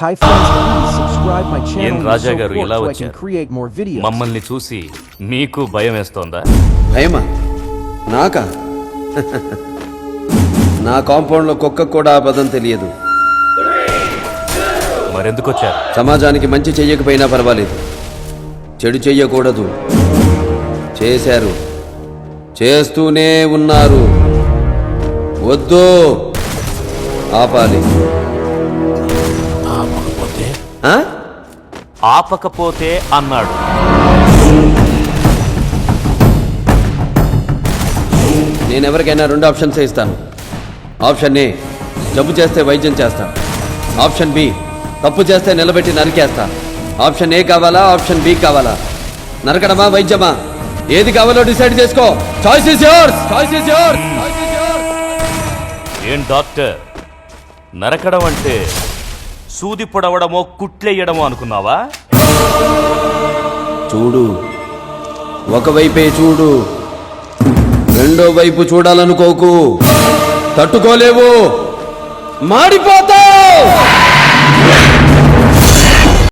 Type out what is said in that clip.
Hi friends, please subscribe my channel ఏం and Raja so గారు forth ఇలా so I can వచ్చారు? create more videos. మమ్మల్ని చూసి మీకు భయం వేస్తోందా? భయమా? నాకా? నా కాంపౌండ్లో కుక్క కూడా ఆ పదం తెలియదు. మరెందుకు వచ్చారు? సమాజానికి మంచి చెయ్యకపోయినా పర్వాలేదు, చెడు చెయ్యకూడదు. చేశారు, చేస్తూనే ఉన్నారు. వద్దు, ఆపాలి. ఆ? ఆపకపోతే అన్నాడు. నేను ఎవరికైనా 2 ఆప్షన్స్ ఇస్తాను. ఆప్షన్ ఏ, జబ్బు చేస్తే వైద్యం చేస్తా. ఆప్షన్ బి, తప్పు చేస్తే నిలబెట్టి నరికేస్తా. ఆప్షన్ ఏ కావాలా, ఆప్షన్ బి కావాలా? నరకడమా, వైద్యమా? ఏది కావాలో డిసైడ్ చేసుకో. Choice is yours. Choice is yours. ఏం డాక్టర్, నరకడం అంటే సూది పొడవడమో కుట్లెయ్యడమో అనుకున్నావా? చూడు, ఒకవైపే చూడు, రెండో వైపు చూడాలనుకోకు. తట్టుకోలేవు, మాడిపోతావు.